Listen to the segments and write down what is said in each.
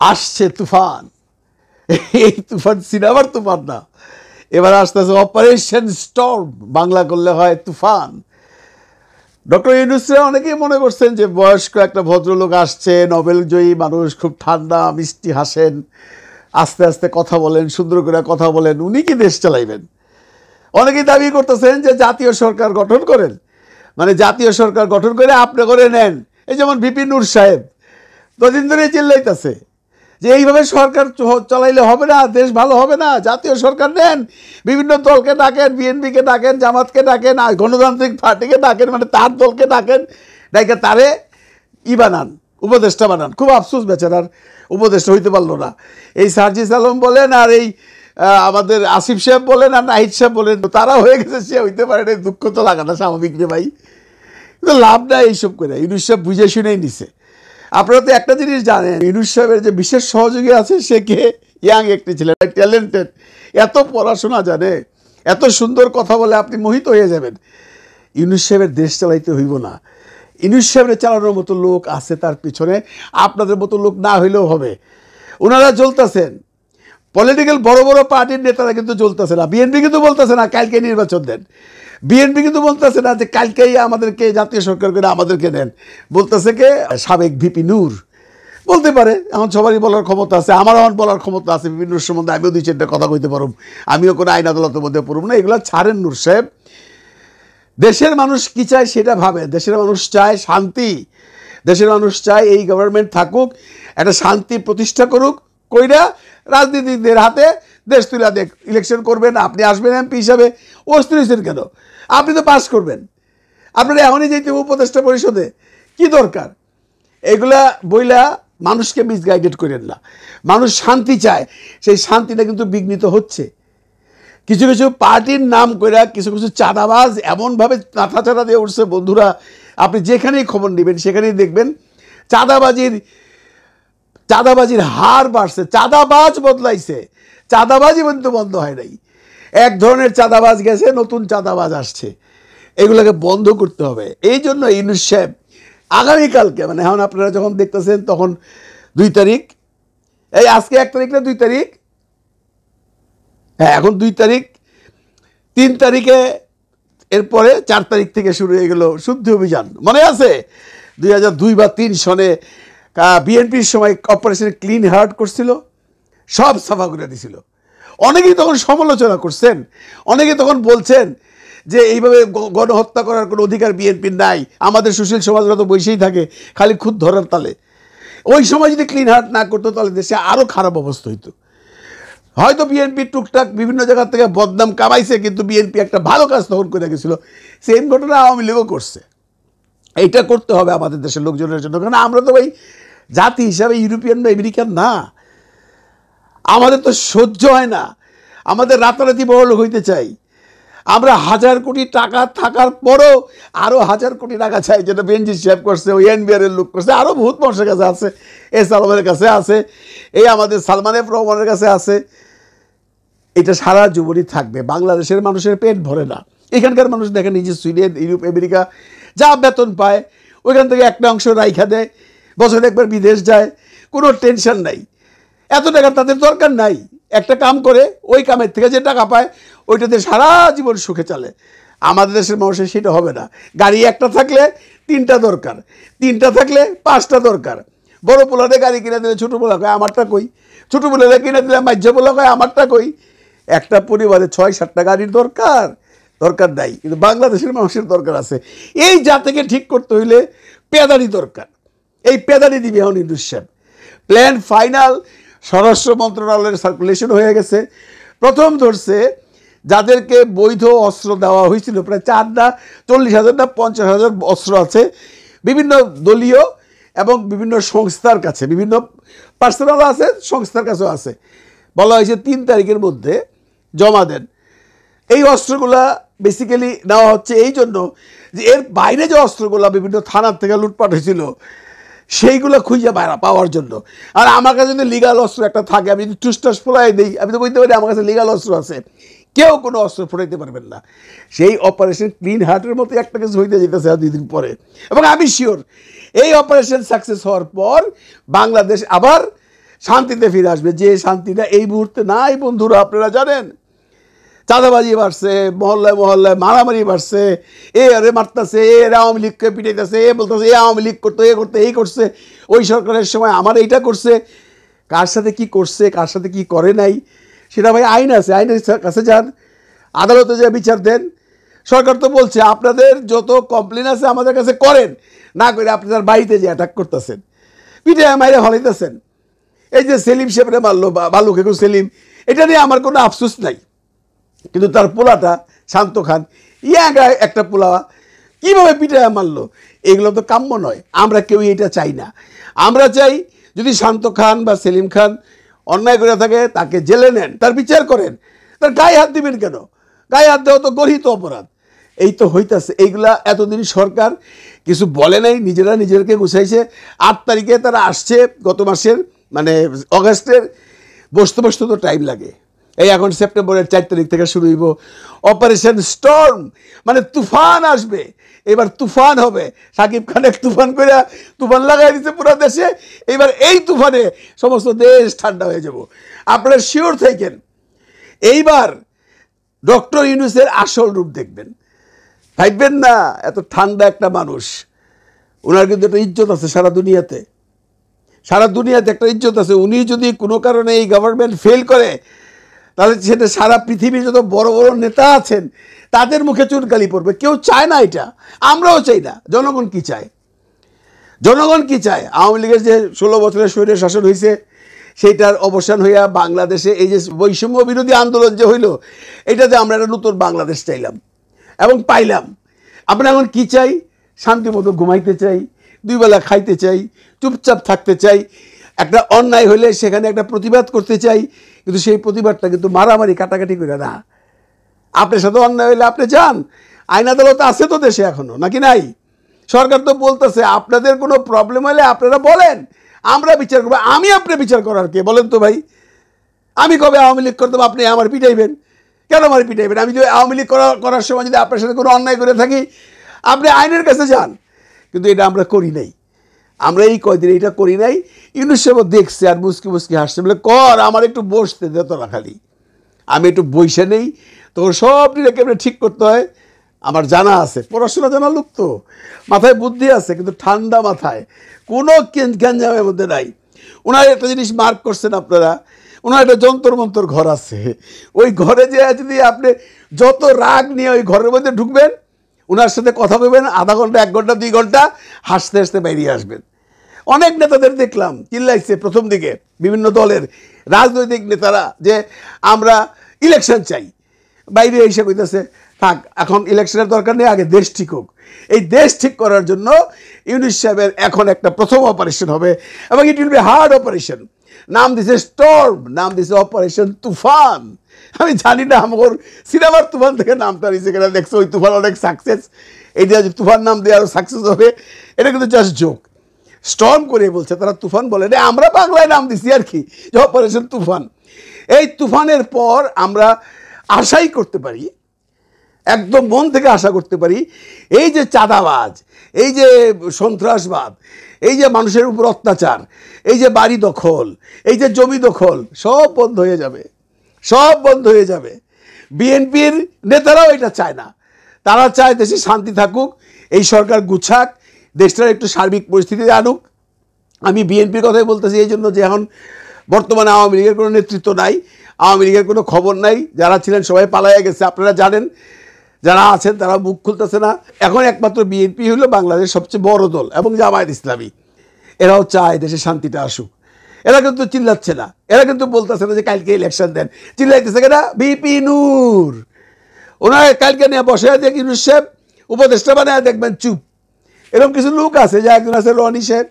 আসছে তুফান। এই তুফান সিনেমার তুফান না, এবার আসতেছে অপারেশন স্টর্ম, বাংলা করলে হয় তুফান। ডক্টর ইউনূসে অনেকেই মনে করছেন যে বয়স্ক একটা ভদ্রলোক আসছে, নোবেল জয়ী মানুষ, খুব ঠান্ডা মিষ্টি হাসেন, আস্তে আস্তে কথা বলেন, সুন্দর করে কথা বলেন, উনি কি দেশ চালাইবেন। অনেকেই দাবি করতেছেন যে জাতীয় সরকার গঠন করেন, মানে জাতীয় সরকার গঠন করে আপনি করে নেন। এই যেমন ভিপি নূর সাহেব দুদিন ধরে চিল্লাইতেছে যে এইভাবে সরকার চালাইলে হবে না, দেশ ভালো হবে না, জাতীয় সরকার নেন, বিভিন্ন দলকে ডাকেন, বিএনপিকে ডাকেন, জামাতকে ডাকেন, গণতান্ত্রিক পার্টিকে ডাকেন, মানে তার দলকে ডাকেন, ডাকে তারে বানান, উপদেষ্টা বানান। খুব আফসোস বেচারার উপদেষ্টা হইতে পারলো না। এই সার্জিস আলম বলেন আর এই আমাদের আসিফ সাহেব বলেন আর নাহিদ সাহেব বলেন, তারা হয়ে গেছে, সে হইতে পারে না। দুঃখ তো লাগাটা স্বাভাবিক রে ভাই, কিন্তু লাভ নাই এইসব করে। ইউনূস সাহেব বুঝে শুনেই নিছে। আপনারা তো একটা জিনিস জানেন, ইউনূস সাহেবের যে বিশেষ সহযোগী আছে সে কে, ইয়াং একটি ছিলেন, ট্যালেন্টেড, এত পড়াশোনা জানে, এত সুন্দর কথা বলে, আপনি মোহিত হয়ে যাবেন। ইউনূস সাহেবের দেশ চালাইতে হইব না, ইউনূস সাহেবের চালানোর মতো লোক আছে তার পিছনে, আপনাদের মতো লোক না হইলেও হবে। ওনারা জ্বলতেছেন, পলিটিক্যাল বড় বড় পার্টির নেতারা কিন্তু জ্বলতেছে না। বিএনপি কিন্তু বলতেছে না কালকে নির্বাচন দেন, বিএনপি কিন্তু বলতেছে না যে কালকেই আমাদেরকে জাতীয় সরকার করে আমাদেরকে দেন, বলতেছে কে, সাবেক ভিপি নূর। বলতে পারে, এখন সবারই বলার ক্ষমতা আছে, আমার আমার বলার ক্ষমতা আছে, বিভিন্ন সম্বন্ধে আমিও দুই চারটা কথা কইতে পারব, আমিও কোনো আইন আদালতের মধ্যে পড়ব না। এগুলো ছাড়েন নূর সাহেব। দেশের মানুষ কি চায় সেটা ভাবে। দেশের মানুষ চায় শান্তি, দেশের মানুষ চায় এই গভর্নমেন্ট থাকুক, একটা শান্তি প্রতিষ্ঠা করুক, কইরা রাজনীতিকদের হাতে দেশ তুলে দেখ। ইলেকশন করবেন, আপনি আসবেন এমপি হিসাবে, অস্থির হয়েছেন কেন? আপনি তো পাস করবেন, আপনারা এখনই যেতে উপদেষ্টা পরিষদে, কি দরকার? এগুলা বইলা মানুষকে মিসগাইডেড করেন না। মানুষ শান্তি চায়, সেই শান্তিটা কিন্তু বিঘ্নিত হচ্ছে। কিছু কিছু পার্টির নাম করে কিছু কিছু চাঁদাবাজ এমনভাবে মাথাচাড়া দিয়ে উঠছে বন্ধুরা, আপনি যেখানেই খবর নেবেন সেখানেই দেখবেন চাঁদাবাজির হার বাড়ছে, চাঁদাবাজ বদলাইছে, চাঁদাবাজি কিন্তু বন্ধ হয় নাই। এক ধরনের চাঁদাবাজ গেছে, নতুন চাঁদাবাজ আসছে, এগুলোকে বন্ধ করতে হবে। এই জন্য ইউনূস সাহেব আগামীকালকে, মানে এখন আপনারা যখন দেখতেছেন তখন 2 তারিখ, এই আজকে 1 তারিখ না 2 তারিখ, হ্যাঁ এখন 2 তারিখ, 3 তারিখে, এরপরে 4 তারিখ থেকে শুরু হয়ে গেল শুদ্ধি অভিযান। মনে আছে 2002 বা 3 সনে বিএনপির সময় অপারেশন ক্লিন হার্ট করছিল, সব সাফা করে দিছিল। অনেকেই তখন সমালোচনা করছেন, অনেকে তখন বলছেন যে এইভাবে গণহত্যা করার কোনো অধিকার বিএনপির নাই, আমাদের সুশীল সমাজরা তো বসেই থাকে খালি খুদ ধরার তালে। ওই সময় যদি ক্লিন হার্ট না করতো তাহলে দেশে আরও খারাপ অবস্থা হইতো। হয়তো বিএনপি টুকটাক বিভিন্ন জায়গা থেকে বদনাম কামাইছে, কিন্তু বিএনপি একটা ভালো কাজ তখন করে গেছিল। সেম ঘটনা আওয়ামী লীগও করছে। এইটা করতে হবে আমাদের দেশের লোকজনের জন্য, কারণ আমরা তো ভাই জাতি হিসাবে ইউরোপিয়ান বা আমেরিকান না, আমাদের তো সহ্য হয় না, আমাদের রাতারাতি বড়লোক হইতে চাই। আমরা 1000 কোটি টাকা থাকার পরও আরও 1000 কোটি টাকা চাই, যেটা বেনজির সাহেব করছে, ওই এনবিআরের লোক করছে, আরও বহুত মানুষের কাছে আছে, এস আলমের কাছে আছে, এই আমাদের সালমান এফ রহমানের কাছে আছে। এটা সারা জীবনই থাকবে। বাংলাদেশের মানুষের পেট ভরে না। এখানকার মানুষ দেখেন, এই যে সুইডেন, ইউরোপ, আমেরিকা যা বেতন পায় ওইখান থেকে একটা অংশ রাইখা দেয়, বছরে একবার বিদেশ যায়, কোনো টেনশন নাই, এত টাকা তাদের দরকার নাই। একটা কাম করে ওই কামের থেকে যে টাকা পায় ওইটাতে সারা জীবন সুখে চলে। আমাদের দেশের মানুষের সেটা হবে না। গাড়ি একটা থাকলে 3টা দরকার, 3টা থাকলে 5টা দরকার। বড় পোলারে গাড়ি কিনে দিলে ছোটো পোলা কয় আমারটা কই, ছোটো পোলারে কিনে দিলে মাঝ্য পোলা কয় আমারটা কই। একটা পরিবারে 6-7টা গাড়ির দরকার নাই, কিন্তু বাংলাদেশের মানুষের দরকার আছে। এই জাতিকে ঠিক করতে হইলে পেদানি দরকার। এই পেদানি দিবে এখন ইউনূস সাহেব। প্ল্যান ফাইনাল, স্বরাষ্ট্র মন্ত্রণালয়ের সার্কুলেশন হয়ে গেছে। প্রথম ধরছে যাদেরকে বৈধ অস্ত্র দেওয়া হয়েছিল, প্রায় 40,000 না 50,000 অস্ত্র আছে বিভিন্ন দলীয় এবং বিভিন্ন সংস্থার কাছে, বিভিন্ন পার্সোনালও আছে, সংস্থার কাছেও আছে। বলা হয়েছে 3 তারিখের মধ্যে জমা দেন। এই অস্ত্রগুলা বেসিক্যালি নেওয়া হচ্ছে এই জন্য যে এর বাইরে যে অস্ত্রগুলা বিভিন্ন থানার থেকে লুটপাট হয়েছিল সেইগুলো খুঁজে পাওয়ার জন্য। আর আমার কাছে যদি লিগাল অস্ত্র একটা থাকে, আমি যদি টুসটাস ফোলাই দিই, আমি তো বলতে পারি আমার কাছে লিগাল অস্ত্র আছে, কেউ কোনো অস্ত্র ফোটাইতে পারবেন না। সেই অপারেশন ক্লিন হার্টের মতো একটা কিছু হইতে যেতেছে 2 দিন পরে, এবং আমি শিওর এই অপারেশন সাকসেস হওয়ার পর বাংলাদেশ আবার শান্তিতে ফিরে আসবে, যে শান্তিটা এই মুহূর্তে নাই বন্ধুরা। আপনারা জানেন চাঁদাবাজি বাড়ছে, মহল্লায় মহল্লায় মারামারি বাড়ছে, এ আরে মারতেছে, এর আওয়ামী লীগকে পিটাইতেছে, এ বলতেছে এ আওয়ামী লীগ করতো, এ করতে এই করছে, ওই সরকারের সময় আমার এইটা করছে। কার সাথে কি করছে, কার সাথে কি করে নাই সেটা ভাই আইন আছে, আইনের কাছে যান, আদালতে যে বিচার দেন। সরকার তো বলছে আপনাদের যত কমপ্লেন আছে আমাদের কাছে করেন, না করে আপনার বাড়িতে যে অ্যাটাক করতেছেন, পিঠে মাইরে ফলাইতেছেন। এই যে সেলিম সাহেবরে মারলো, বালু খেকু সেলিম, এটা নিয়ে আমার কোনো আফসোস নাই, কিন্তু তার পোলাটা শান্ত খান, ইয়াঙ্গা একটা পোলা কীভাবে পিঠে মারলো, এগুলো তো কাম্য নয়। আমরা কেউই এটা চাই না। আমরা চাই যদি শান্ত খান বা সেলিম খান অন্যায় করে থাকে তাকে জেলে নেন, তার বিচার করেন। তার গায়ে হাত দিবেন কেন? গায়ে হাত দেওয়া তো গর্হিত অপরাধ। এই তো হইতাছে। এইগুলা এতদিন সরকার কিছু বলে নাই, নিজেরা নিজেদেরকে গুছাইছে। 8 তারিখে তারা আসছে, গত মাসের মানে অগাস্টের। বসতে বসতে তো টাইম লাগে। এই এখন সেপ্টেম্বরের 4 তারিখ থেকে শুরু হইব অপারেশন স্টর্ম, মানে তুফান আসবে। এবার তুফান হবে। সাকিব খান এক তুফান করে তুফান লাগাই দিচ্ছে পুরো দেশে। এবার এই তুফানে সমস্ত দেশ ঠান্ডা হয়ে যাব। আপনারা শিওর থাকেন, এইবার ডক্টর ইউনূসের আসল রূপ দেখবেন। ভাববেন না এত ঠান্ডা একটা মানুষ, ওনার কিন্তু একটা ইজ্জত আছে সারা দুনিয়াতে। সারা দুনিয়াতে একটা ইজ্জত আছে। উনি যদি কোনো কারণে এই গভর্নমেন্ট ফেল করে, তাহলে সেটা সারা পৃথিবীর যত বড় বড় নেতা আছেন তাদের মুখে চুনকালি পড়বে। কেউ চায় না এটা, আমরাও চাই না। জনগণ কি চায়? জনগণ কি চায়? আওয়ামী লীগের যে 16 বছরের স্বৈর শাসন হয়েছে সেইটার অবসান হইয়া বাংলাদেশে এই যে বৈষম্য বিরোধী আন্দোলন যে হইল, এটাতে আমরা একটা নতুন বাংলাদেশ চাইলাম এবং পাইলাম। আমরা এখন কি চাই? শান্তি মতো ঘুমাইতে চাই, 2 বেলা খাইতে চাই, চুপচাপ থাকতে চাই। একটা অন্যায় হলে সেখানে একটা প্রতিবাদ করতে চাই, কিন্তু সেই প্রতিবাদটা কিন্তু মারামারি কাটাকাটি করে না। আপনার সাথে অন্যায় হলে আপনি যান, আইন আদালত আছে তো দেশে এখনো, নাকি নাই? সরকার তো বলতেছে আপনাদের কোনো প্রবলেম হলে আপনারা বলেন, আমরা বিচার করবো। আমি আপনি বিচার করার কে বলেন তো ভাই? আমি কবে আওয়ামী লীগ করতাম, আপনি আমার পিটাইবেন? কেন আমার পিটাইবেন? আমি যদি আওয়ামী লীগ করার সময় যদি আপনার সাথে কোনো অন্যায় করে থাকি, আপনি আইনের কাছে যান। কিন্তু এটা আমরা করি নাই। আমরা এই কয়দিন এটা করি নাই। ইউনূস সাহেব দেখছে আর মুসকি মুসকি হাসছে, বলে কর, আমার একটু বসতে দে তোরা খালি। আমি একটু বইসে নেই, তখন সব কেমন ঠিক করতে হয় আমার জানা আছে। পড়াশোনা জানা লোক তো, মাথায় বুদ্ধি আছে, কিন্তু ঠান্ডা মাথায়, কোনো গ্যাঞ্জামের মধ্যে নাই। ওনার একটা জিনিস মার্ক করছেন আপনারা, ওনার একটা যন্তর মন্তর ঘর আছে। ওই ঘরে যে যদি আপনি যত রাগ নিয়ে ওই ঘরের মধ্যে ঢুকবেন, ওনার সাথে কথা বলবেন, আধা ঘন্টা 1 ঘন্টা 2 ঘন্টা হাসতে হাসতে বেরিয়ে আসবেন। অনেক নেতাদের দেখলাম চিল্লাইছে প্রথম দিকে, বিভিন্ন দলের রাজনৈতিক নেতারা, যে আমরা ইলেকশন চাই। বাইরে এসে কইতেছে থাক, এখন ইলেকশনের দরকার নেই, আগে দেশ ঠিক হোক। এই দেশ ঠিক করার জন্য ইউনূস সাহেবের এখন একটা প্রথম অপারেশন হবে, এবং it will be hard operation. নাম দিছে স্টর্ম, নাম দিছে অপারেশন তুফান। আমি জানি না আমার সিনেমার তুফান থেকে নামটা নিয়েছে কেন, দেখছো ওই তুফান অনেক সাকসেস। এইটা যে তুফান নাম দিয়ে আরও সাকসেস হবে, এটা কিন্তু জাস্ট জোক। স্টর্ম করে বলছে তারা, তুফান বলে না, আমরা বাংলায় নাম দিছি আর কি, যে অপারেশন তুফান। এই তুফানের পর আমরা আশাই করতে পারি, একদম মন থেকে আশা করতে পারি, এই যে চাঁদাবাজ, এই যে সন্ত্রাসবাদ, এই যে মানুষের উপর অত্যাচার, এই যে বাড়ি দখল, এই যে জমি দখল, সব বন্ধ হয়ে যাবে, সব বন্ধ হয়ে যাবে। বিএনপির নেতারাও এটা চায় না। তারা চায় দেশে শান্তি থাকুক, এই সরকার গুছাক, দেশটার একটু সার্বিক পরিস্থিতি আনুক। আমি বিএনপির কথাই বলতেছি এই জন্য যে এখন বর্তমানে আওয়ামী লীগের কোনো নেতৃত্ব নাই, আওয়ামী লীগের কোনো খবর নাই। যারা ছিলেন সবাই পালাইয়া গেছে, আপনারা জানেন। যারা আছেন তারা মুখ খুলতেছে না। এখন একমাত্র বিএনপি হলো বাংলাদেশের সবচেয়ে বড় দল, এবং জামায়াত ইসলামী। এরাও চায় দেশে শান্তিটা আসুক। এরা কিন্তু চিল্লাচ্ছে না, এরা কিন্তু বলতেছে না যে কালকে ইলেকশন দেন। চিল্লাইতেছে কেনা বিপি নূর, ওনার কালকে নিয়ে বসে দেখ ইউনূস সাহেব উপদেষ্টা বানায় দেখবেন চুপ। এরকম কিছু লোক আছে, যে একজন আছে রনি সাহেব,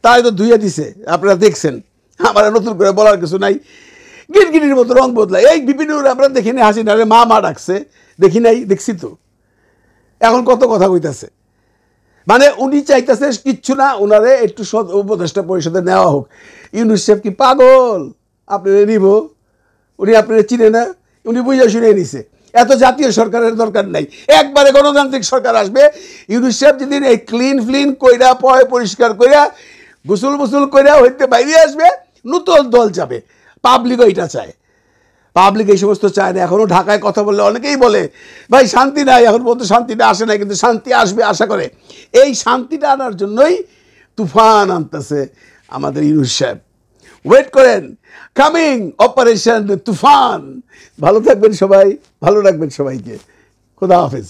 তাই তো ধুয়ে দিছে, আপনারা দেখছেন। আমার নতুন করে বলার কিছু নাই। গিরগিটির মতো রং বদলায়। এই বিপিন আমরা দেখি নাই, হাসি না মা মা ডাকছে, দেখি নাই, দেখছি তো। এখন কত কথা কইতাছে, মানে উনি চাইতেছে কিচ্ছু না, ওনারে একটু উপদেষ্টা পরিষদে নেওয়া হোক। ইউনূস সাহেব কি পাগল? আপনারা নিব? উনি আপনারা চিনে না, উনি বুঝে শুনে নিছে। এত জাতীয় সরকারের দরকার নাই, একবারে গণতান্ত্রিক সরকার আসবে। ইউনূস সাহেব যেদিন এই ক্লিন ফ্লিন কইরা পয় পরিষ্কার কইরা গোসল মুসুল কইরা হইতে বাইরে আসবে, নতুন দল যাবে, পাবলিকও এটা চায়। পাবলিক এই সমস্ত চায় না। এখনও ঢাকায় কথা বললে অনেকেই বলে ভাই শান্তি নাই, এখন পর্যন্ত শান্তিটা আসে নাই, কিন্তু শান্তি আসবে আশা করে। এই শান্তিটা আনার জন্যই তুফান আনতেছে আমাদের ইউনূস সাহেব। ওয়েট করেন, কামিং অপারেশন তুফান। ভালো থাকবেন সবাই, ভালো রাখবেন সবাইকে। খোদা হাফেজ।